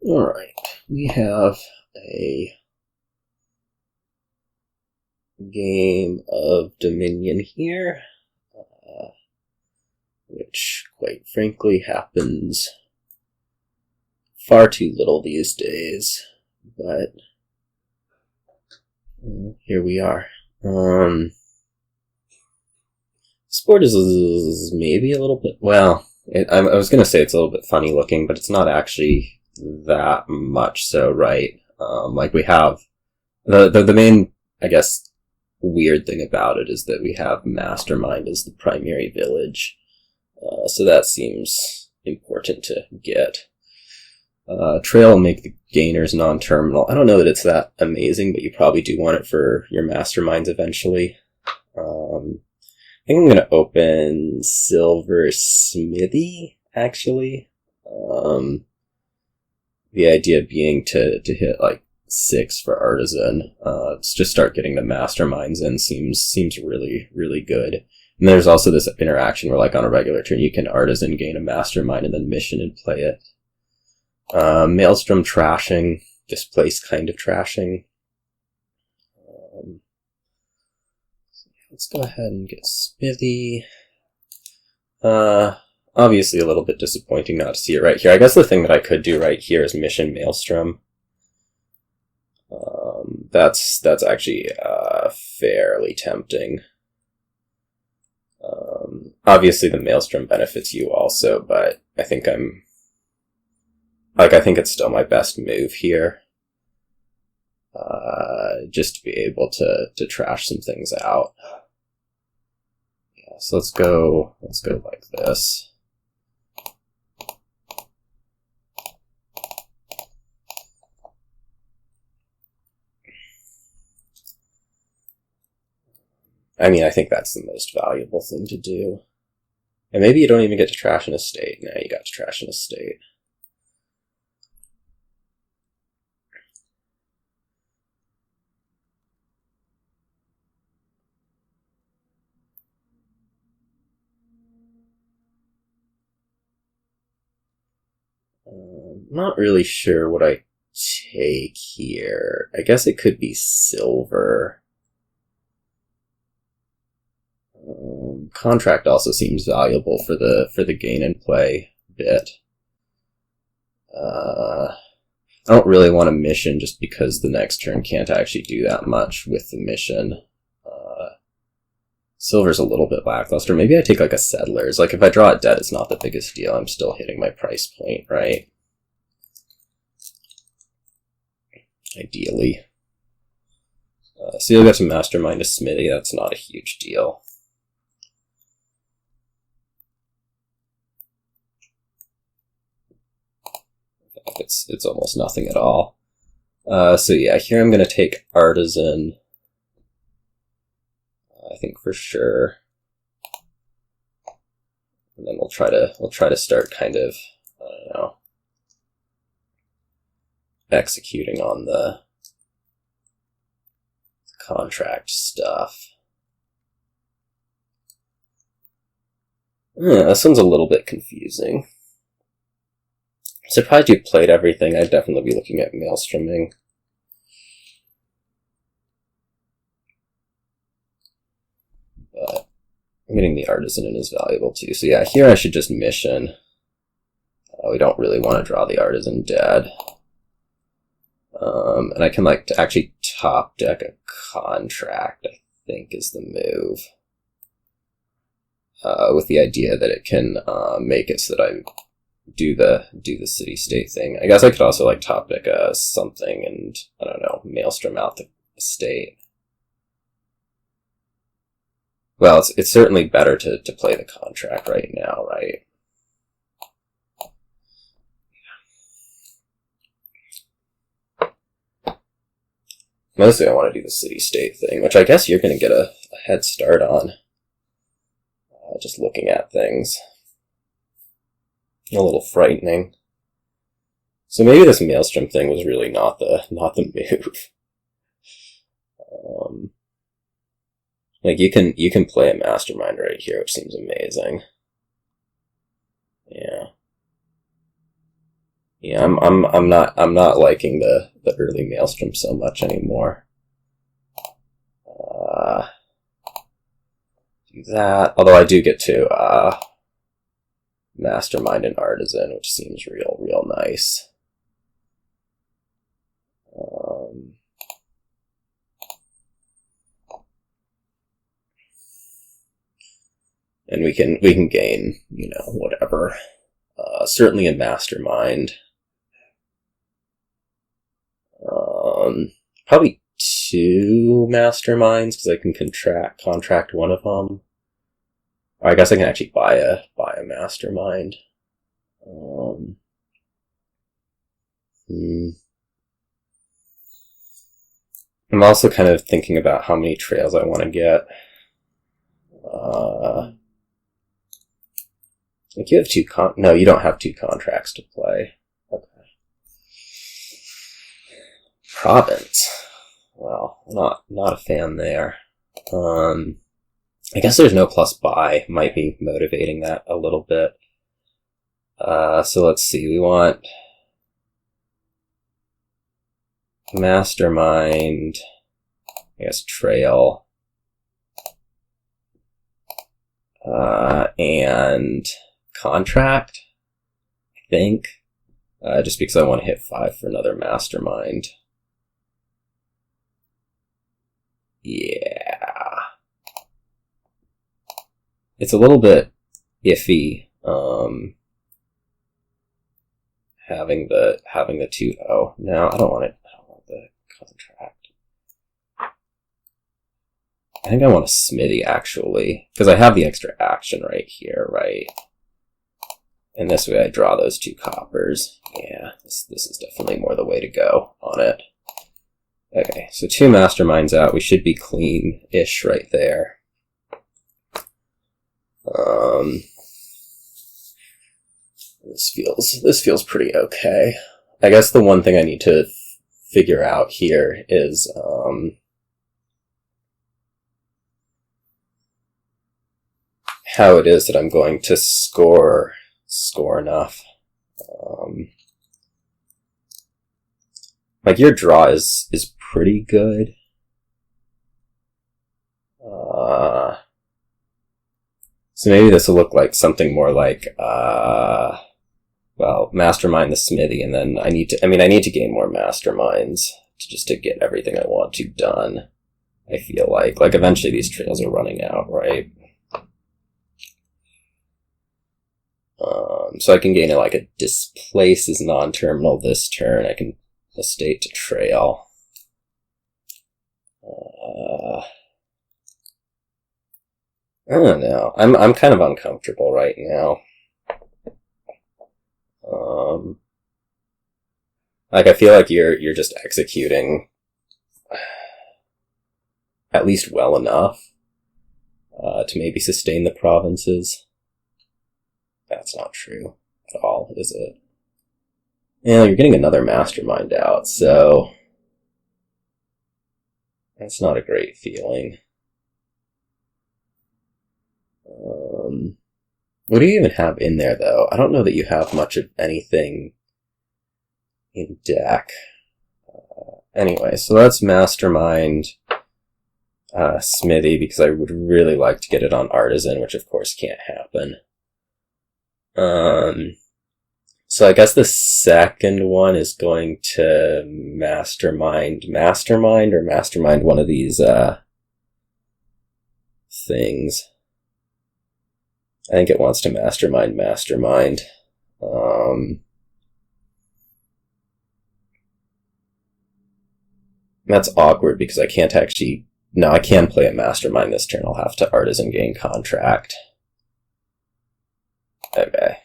Alright, we have a game of Dominion here, which quite frankly happens far too little these days, but here we are. Sport is maybe a little bit, well, I was going to say it's a little bit funny looking, but it's not actually that much so, right? Like we have, the main, I guess, weird thing about it is that we have Mastermind as the primary village, so that seems important to get. Trail will make the gainers non-terminal. I don't know that it's that amazing, but you probably do want it for your Masterminds eventually. I think I'm going to open Silver Smithy, actually. The idea being to hit like 6 for Artisan. Just start getting the Masterminds in seems really, really good. And there's also this interaction where, like, on a regular turn, you can Artisan gain a Mastermind and then mission and play it. Maelstrom trashing, Displace kind of trashing. Let's go ahead and get Smithy. Obviously a little bit disappointing not to see it right here. I guess the thing that I could do right here is mission Maelstrom. That's actually fairly tempting. Obviously the Maelstrom benefits you also, but I think I think it's still my best move here. Just to be able to trash some things out. Yeah, so let's go like this. I mean, I think that's the most valuable thing to do. And maybe you don't even get to trash an estate. Now you got to trash an estate. Not really sure what I take here. I guess it could be silver. Contract also seems valuable for the gain and play bit. I don't really want a mission just because the next turn can't actually do that much with the mission. Silver's a little bit lackluster. Maybe I take like a Settlers. Like if I draw a debt, it's not the biggest deal. I'm still hitting my price point, right? Ideally. So you'll get some Mastermind to Smithy. That's not a huge deal. It's almost nothing at all. So yeah, here I'm going to take Artisan. I think for sure. And then we'll try to start kind of, I don't know, executing on the contract stuff. This one's a little bit confusing. I'm surprised you played everything. I'd definitely be looking at Maelstroming. But getting the Artisan in is valuable too. So yeah, here I should just mission. We don't really want to draw the Artisan dead. And I can like to actually top deck a contract, I think is the move. With the idea that it can make it so that I do the city-state thing. I guess I could also like top deck something and, I don't know, Maelstrom out the estate. Well, it's certainly better to play the contract right now, right? Mostly I want to do the city-state thing, which I guess you're going to get a head start on. Just looking at things. A little frightening. So maybe this Maelstrom thing was really not the move. Like you can play a Mastermind right here, which seems amazing. Yeah. Yeah, I'm not liking the early Maelstrom so much anymore. Do that. Although I do get to Mastermind and Artisan, which seems real nice. And we can gain, whatever. Certainly in Mastermind. Probably 2 Masterminds, because I can contract one of them. Or I guess I can actually buy a Mastermind. I'm also kind of thinking about how many trails I want to get. Like you have 2 no, you don't have 2 contracts to play. Okay. Province. Well, not a fan there. I guess there's no plus buy. Might be motivating that a little bit. So let's see. We want Mastermind. I guess Trail. And Contract, I think. Just because I want to hit 5 for another Mastermind. Yeah. It's a little bit iffy, having the 2-0. No, I don't want it. I don't want the contract. I think I want a Smithy, actually, because I have the extra action right here, right? And this way I draw those 2 coppers. Yeah, this is definitely more the way to go on it. Okay, so 2 Masterminds out. We should be clean-ish right there. This feels pretty okay. I guess the one thing I need to figure out here is how it is that I'm going to score enough. Like your draw is pretty good. So maybe this will look like something more like, well, Mastermind the Smithy, and then I need to gain more Masterminds to get everything I want to done. I feel like eventually these trails are running out, right? So I can gain a Displace is non-terminal this turn. I can estate to Trail. I don't know. I'm kind of uncomfortable right now. I feel like you're just executing at least well enough to maybe sustain the provinces. That's not true at all, is it? Yeah, you're getting another Mastermind out, so that's not a great feeling. What do you even have in there, though? I don't know that you have much of anything in deck. Anyway, so that's Mastermind Smithy, because I would really like to get it on Artisan, which of course can't happen. So I guess the second one is going to Mastermind or Mastermind one of these things. I think it wants to Mastermind. That's awkward because I can't actually... No, I can play a Mastermind this turn. I'll have to Artisan gain Contract. Okay,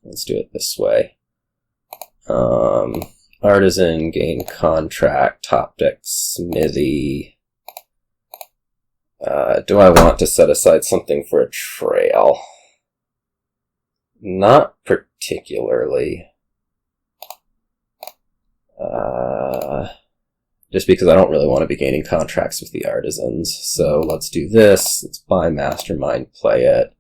let's do it this way. Artisan gain Contract, top deck Smithy. Do I want to set aside something for a Trail? Not particularly. Just because I don't really want to be gaining contracts with the Artisans. So let's do this. Let's buy Mastermind, play it.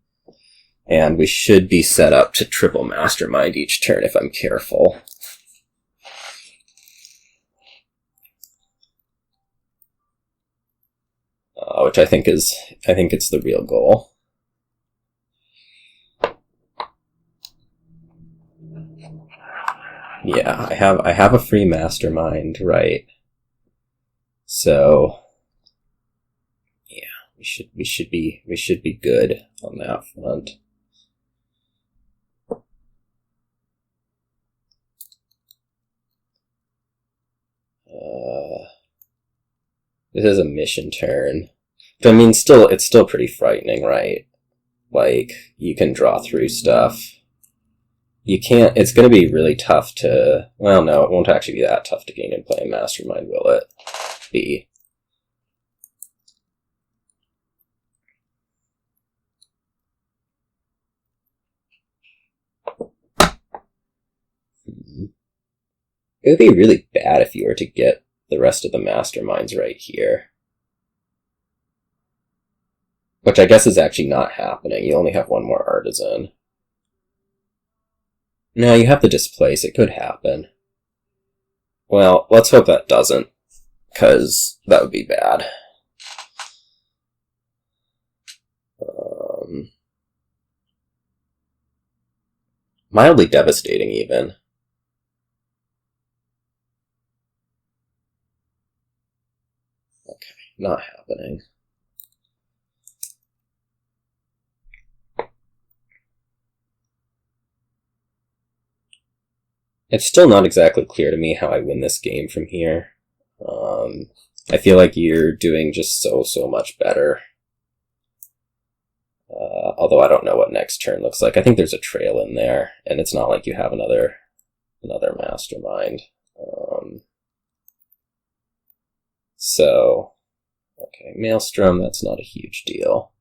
And we should be set up to triple Mastermind each turn if I'm careful. which I think it's the real goal. Yeah, I have a free Mastermind, right? So yeah, we should be good on that front. This is a mission turn. But I mean, it's still pretty frightening, right? Like, you can draw through stuff. You can't, it's gonna be really tough to, well, no, it won't actually be that tough to gain and play a Mastermind, will it? Be. It would be really bad if you were to get the rest of the Masterminds right here. Which I guess is actually not happening. You only have one more Artisan. No, you have the Displace. It could happen. Well, let's hope that doesn't, because that would be bad. Mildly devastating, even. Not happening. It's still not exactly clear to me how I win this game from here. I feel like you're doing just so much better. Although I don't know what next turn looks like. I think there's a trail in there, and it's not like you have another Mastermind. So... okay, Maelstrom, that's not a huge deal.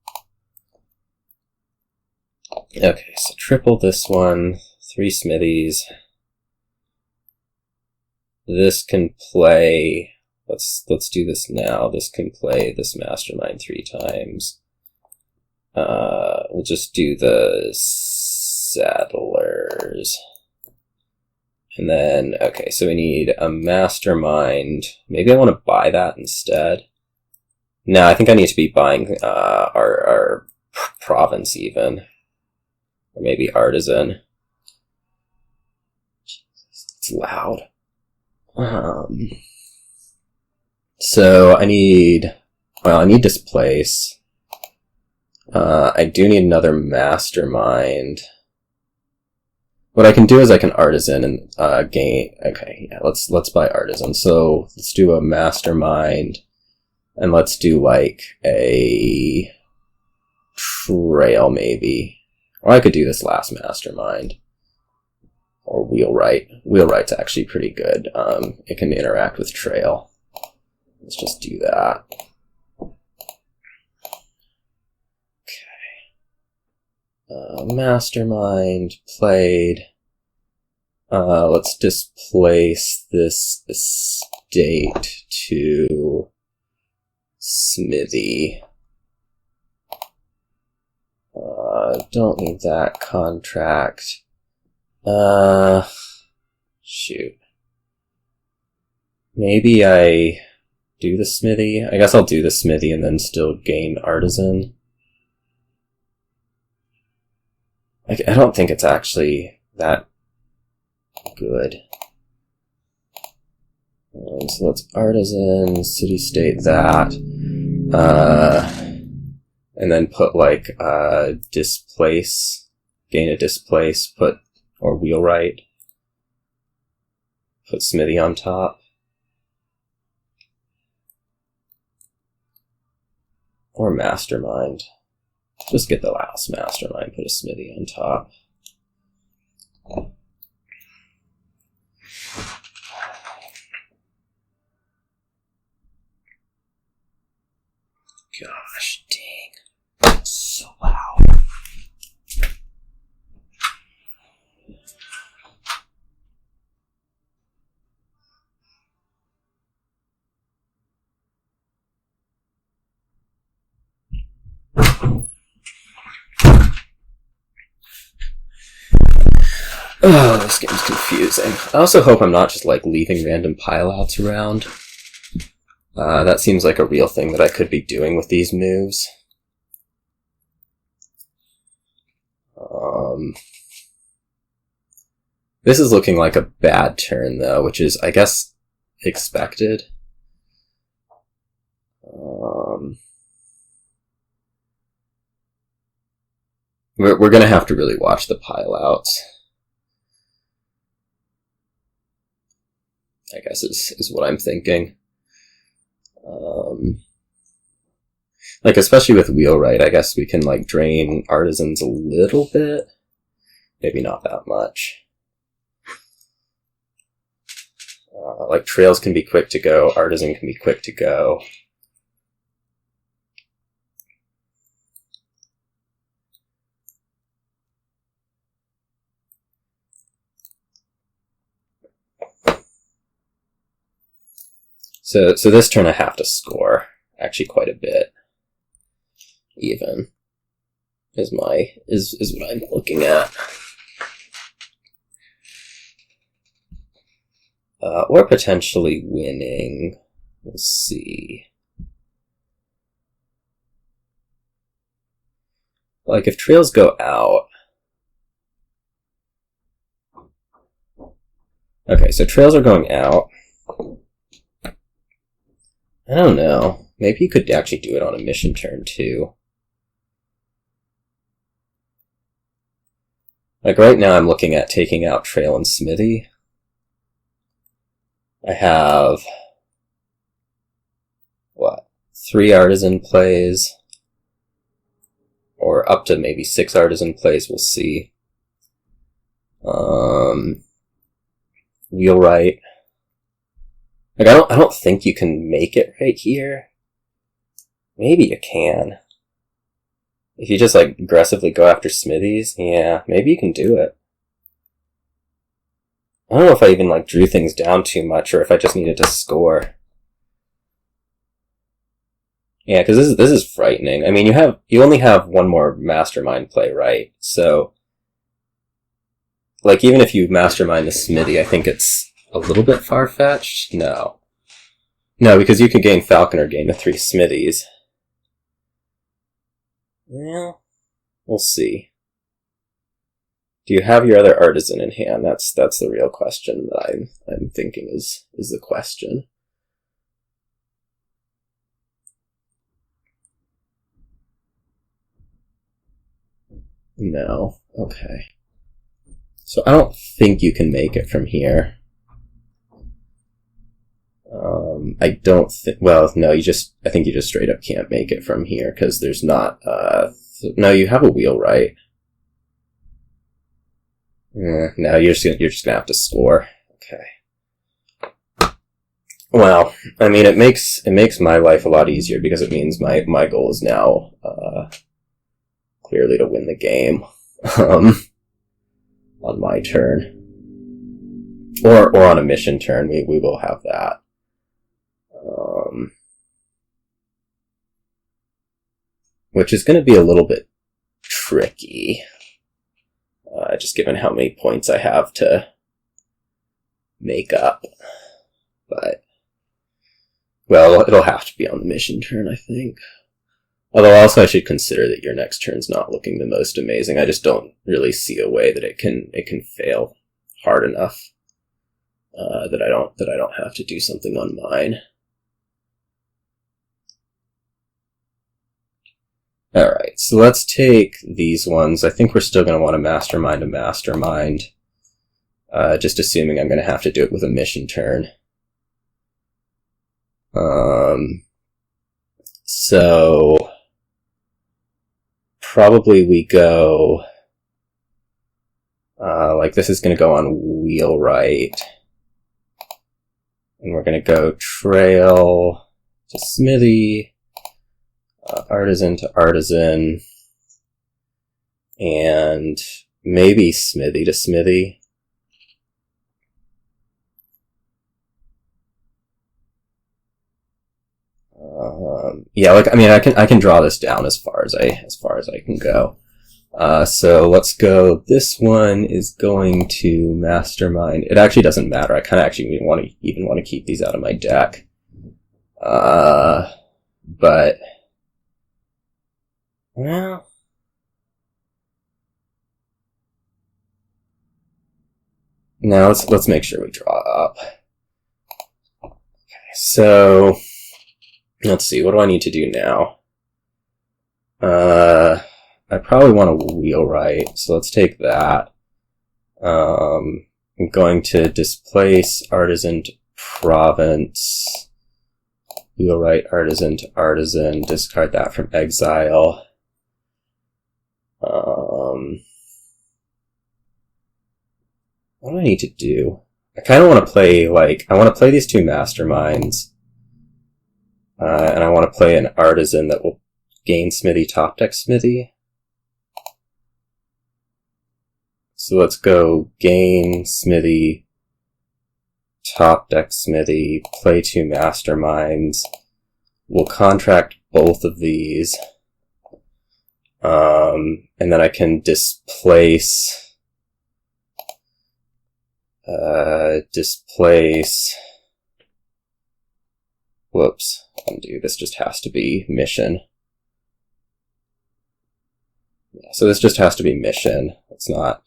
Okay, so triple this one, 3 Smithies. This can play, let's do this now. This can play this Mastermind 3 times. We'll just do the Settlers. And then, okay, so we need a Mastermind. Maybe I want to buy that instead. No, I think I need to be buying our province even. Or maybe Artisan. Jesus, it's loud. So I need Displace. I do need another Mastermind. What I can do is I can Artisan and gain. Okay, yeah, let's buy Artisan. So let's do a Mastermind. And let's do, like, a trail, maybe. Or I could do this last Mastermind. Or Wheelwright. Wheelwright's actually pretty good. It can interact with trail. Let's just do that. Okay. Mastermind played. Let's displace this estate to... Smithy. Don't need that contract. Shoot. Maybe I do the Smithy? I guess I'll do the Smithy and then still gain Artisan. I don't think it's actually that good. So let's Artisan, City-State that. And then put like Displace, gain a Displace, or Wheelwright. Put Smithy on top. Or Mastermind. Just get the last Mastermind, put a Smithy on top. Gosh dang. It's so loud. Oh, this game's confusing. I also hope I'm not just like leaving random pileouts around. That seems like a real thing that I could be doing with these moves. This is looking like a bad turn, though, which is, I guess, expected. We're going to have to really watch the pile-outs, I guess is what I'm thinking. Like, especially with Wheelwright, I guess we can, like, drain Artisans a little bit. Maybe not that much. Like, Trails can be quick to go, Artisan can be quick to go. So this turn I have to score, actually quite a bit, even, is what I'm looking at. Or potentially winning. We'll see. Like, if Trails go out... Okay, so Trails are going out. I don't know. Maybe you could actually do it on a mission turn, too. Like, right now I'm looking at taking out Trail and Smithy. I have... what? 3 Artisan plays. Or up to maybe 6 Artisan plays, we'll see. Wheelwright. Like, I don't think you can make it right here. Maybe you can. If you just, like, aggressively go after Smithies, yeah, maybe you can do it. I don't know if I even, like, drew things down too much, or if I just needed to score. Yeah, because this is frightening. I mean, you only have one more Mastermind play, right? So, like, even if you Mastermind the Smithy, I think it's a little bit far-fetched? No. No, because you could gain Falconer, gain the 3 Smithies. Well, we'll see. Do you have your other Artisan in hand? That's the real question that I'm thinking is the question. No. Okay. So I don't think you can make it from here. I don't think... Well, no, I think you just straight up can't make it from here, because there's not... no, you have a Wheelwright. No, you're just gonna have to score. Okay. Well, I mean, it makes my life a lot easier, because it means my goal is now, clearly to win the game. On my turn. Or on a mission turn, we will have that. Which is going to be a little bit tricky, just given how many points I have to make up. But, well, it'll have to be on the mission turn, I think. Although also I should consider that your next turn's not looking the most amazing. I just don't really see a way that it can fail hard enough that I don't have to do something on mine. Alright, so let's take these ones. I think we're still going to want to Mastermind a Mastermind. Just assuming I'm going to have to do it with a mission turn. So... probably we go... like, this is going to go on Wheelwright. And we're going to go Trail to Smithy, Artisan to Artisan, and maybe Smithy to Smithy. Yeah, like, I mean, I can draw this down as far as I can go. So let's go. This one is going to Mastermind. It actually doesn't matter. I kind of actually even want to keep these out of my deck. But, well, now let's make sure we draw up. Okay, so let's see, what do I need to do now? I probably want a Wheelwright, so let's take that. I'm going to displace Artisan to Province. Wheelwright Artisan to Artisan, discard that from exile. What do I need to do? I kind of want to play, I want to play these two Masterminds. And I want to play an Artisan that will gain Smithy, top deck Smithy. So let's go gain Smithy, top deck Smithy, play two Masterminds. We'll contract both of these. And then I can displace whoops, undo, this just has to be mission. Yeah, so this just has to be mission. Let's not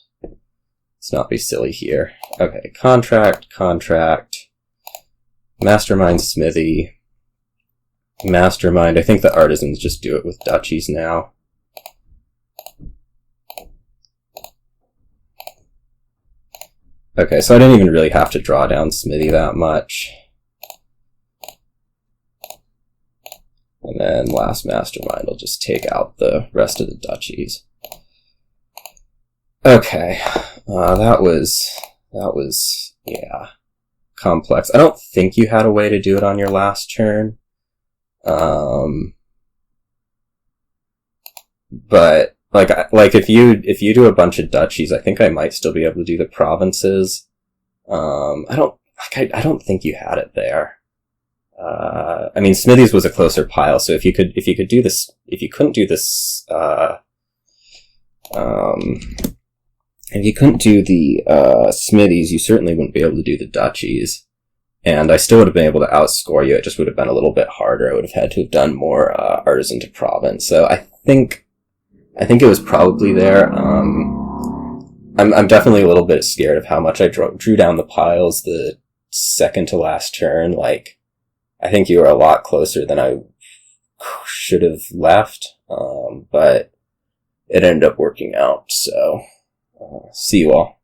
be silly here. Okay, contract, Mastermind Smithy, Mastermind. I think the Artisans just do it with duchies now. Okay, so I didn't even really have to draw down Smithy that much. And then last Mastermind will just take out the rest of the duchies. Okay, that was, yeah, complex. I don't think you had a way to do it on your last turn. But like if you do a bunch of duchies, I think I might still be able to do the provinces. I don't think you had it there. I mean, Smithy's was a closer pile, so if you couldn't do this, if you couldn't do the Smithies, you certainly wouldn't be able to do the duchies. And I still would have been able to outscore you. It just would have been a little bit harder. I would have had to have done more Artisan to Province. So I think it was probably there. I'm definitely a little bit scared of how much I drew down the piles the second to last turn. Like, I think you were a lot closer than I should have left, but it ended up working out. So, see you all.